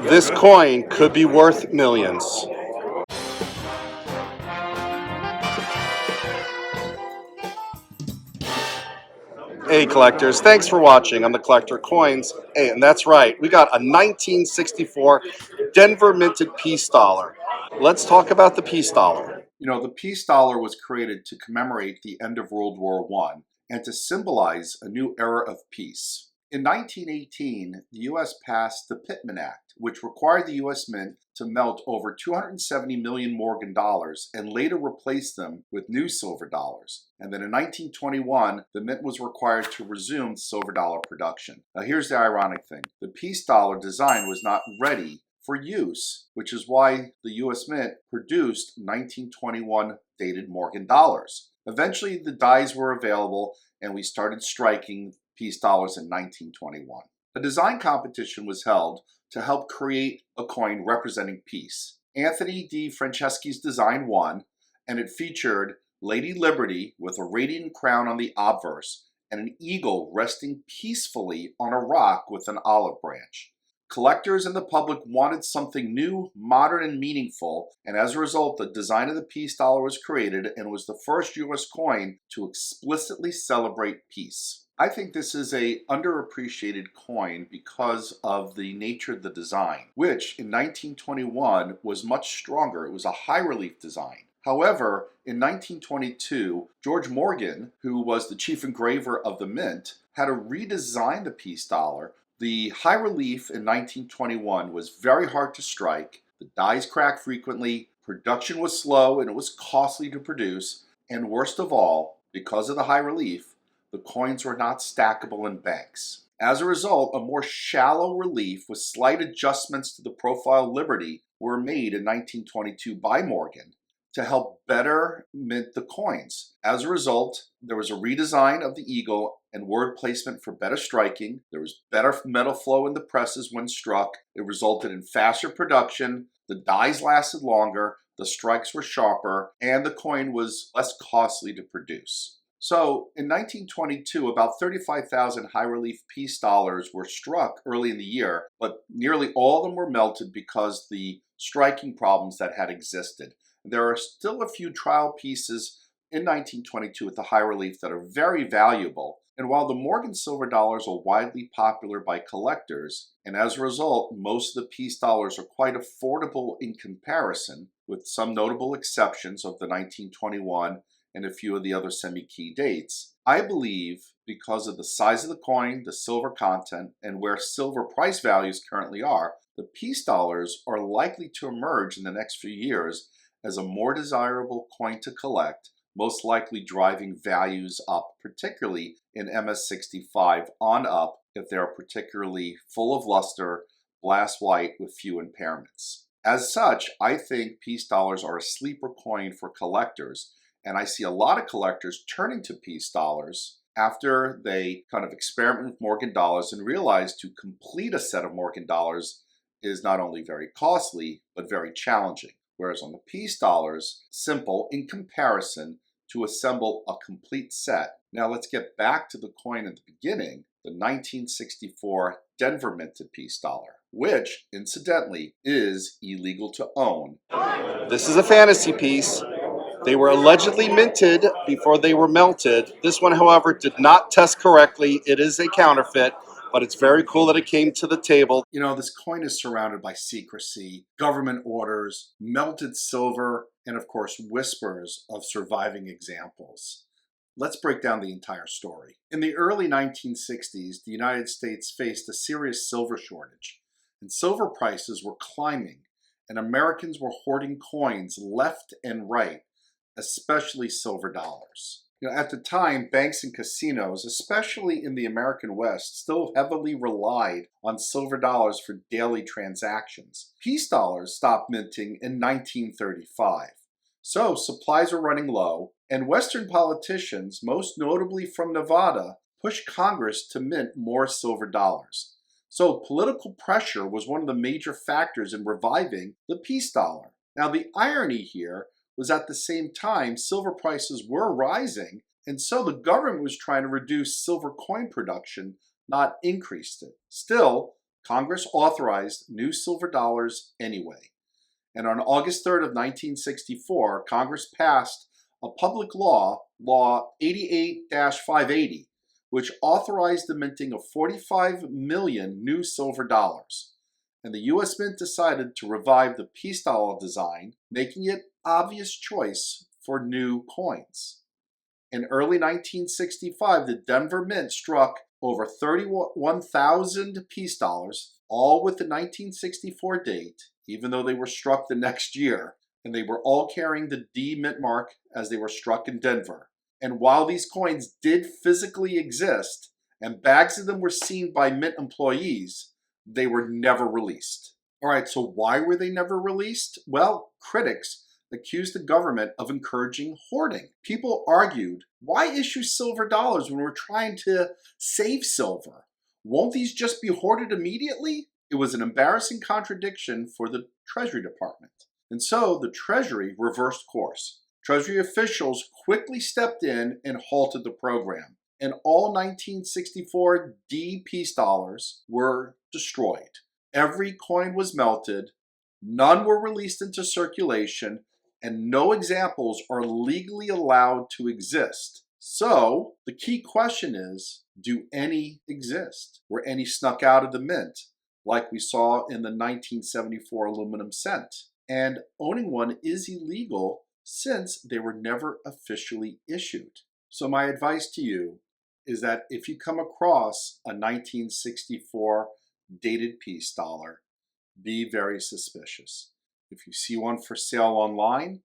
This coin could be worth millions. Hey collectors, thanks for watching on the Collector Coins. Hey, and that's right, we got a 1964 Denver minted peace dollar. Let's talk about the peace dollar. You know, the peace dollar was created to commemorate the end of World War I and to symbolize a new era of peace. In 1918, the U.S. passed the Pittman Act, which required the U.S. Mint to melt over 270 million Morgan dollars and later replace them with new silver dollars. And then in 1921, the Mint was required to resume silver dollar production. Now here's the ironic thing. The peace dollar design was not ready for use, which is why the U.S. Mint produced 1921 dated Morgan dollars. Eventually, the dies were available and we started striking peace dollars in 1921. A design competition was held to help create a coin representing peace. Anthony D. Franceschi's design won, and it featured Lady Liberty with a radiant crown on the obverse and an eagle resting peacefully on a rock with an olive branch. Collectors and the public wanted something new, modern, and meaningful, and as a result, the design of the peace dollar was created and was the first U.S. coin to explicitly celebrate peace. I think this is an underappreciated coin because of the nature of the design, which in 1921 was much stronger. It was a high relief design. However, in 1922, George Morgan, who was the chief engraver of the Mint, had to redesign the peace dollar. The high relief in 1921 was very hard to strike, the dies cracked frequently, production was slow and it was costly to produce, and worst of all, because of the high relief, the coins were not stackable in banks. As a result, a more shallow relief with slight adjustments to the profile Liberty were made in 1922 by Morgan to help better mint the coins. As a result, there was a redesign of the eagle and word placement for better striking. There was better metal flow in the presses when struck. It resulted in faster production. The dies lasted longer. The strikes were sharper, and the coin was less costly to produce. So in 1922, about 35,000 high relief peace dollars were struck early in the year, but nearly all of them were melted because the striking problems that had existed. There are still a few trial pieces in 1922 with the high relief that are very valuable. And while the Morgan silver dollars are widely popular by collectors, and as a result, most of the peace dollars are quite affordable in comparison, with some notable exceptions of the 1921 and a few of the other semi-key dates, I believe because of the size of the coin, the silver content, and where silver price values currently are, the peace dollars are likely to emerge in the next few years as a more desirable coin to collect, most likely driving values up, particularly in MS65 on up if they are particularly full of luster, glass white with few impairments. As such, I think peace dollars are a sleeper coin for collectors, and I see a lot of collectors turning to peace dollars after they kind of experiment with Morgan dollars and realize to complete a set of Morgan dollars is not only very costly, but very challenging. Whereas on the peace dollars, simple in comparison to assemble a complete set. Now let's get back to the coin at the beginning, the 1964 Denver minted peace dollar, which incidentally is illegal to own. This is a fantasy piece. They were allegedly minted before they were melted. This one, however, did not test correctly. It is a counterfeit, but it's very cool that it came to the table. You know, this coin is surrounded by secrecy, government orders, melted silver, and of course, whispers of surviving examples. Let's break down the entire story. In the early 1960s, the United States faced a serious silver shortage, and silver prices were climbing, and Americans were hoarding coins left and right, especially silver dollars. You know, at the time, banks and casinos, especially in the American West, still heavily relied on silver dollars for daily transactions. Peace dollars stopped minting in 1935. So supplies were running low, and Western politicians, most notably from Nevada, pushed Congress to mint more silver dollars. So political pressure was one of the major factors in reviving the peace dollar. Now the irony here was at the same time silver prices were rising, and so the government was trying to reduce silver coin production, not increase it. Still, Congress authorized new silver dollars anyway. And on August 3rd of 1964, Congress passed a public law, Law 88-580, which authorized the minting of 45 million new silver dollars. And the U.S. Mint decided to revive the peace dollar design, making it obvious choice for new coins. In early 1965, the Denver Mint struck over 31,000 peace dollars, all with the 1964 date, even though they were struck the next year, and they were all carrying the D mint mark as they were struck in Denver. And while these coins did physically exist, and bags of them were seen by Mint employees, they were never released. All right, so why were they never released? Well, critics accused the government of encouraging hoarding. People argued, why issue silver dollars when we're trying to save silver? Won't these just be hoarded immediately? It was an embarrassing contradiction for the Treasury Department. And so the Treasury reversed course. Treasury officials quickly stepped in and halted the program. And all 1964 D peace dollars were destroyed. Every coin was melted, none were released into circulation, and no examples are legally allowed to exist. So the key question is, do any exist? Were any snuck out of the mint, like we saw in the 1974 aluminum cent? And owning one is illegal since they were never officially issued. So my advice to you is that if you come across a 1964 dated peace dollar, be very suspicious. If you see one for sale online,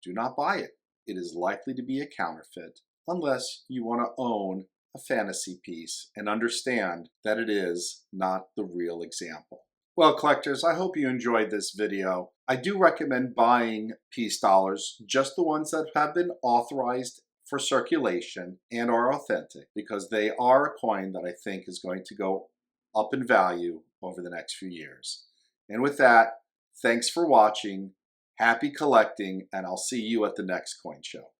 do not buy it. It is likely to be a counterfeit unless you want to own a fantasy piece and understand that it is not the real example. Well, collectors, I hope you enjoyed this video. I do recommend buying peace dollars, just the ones that have been authorized for circulation and are authentic, because they are a coin that I think is going to go up in value over the next few years. And with that, thanks for watching, happy collecting, and I'll see you at the next coin show.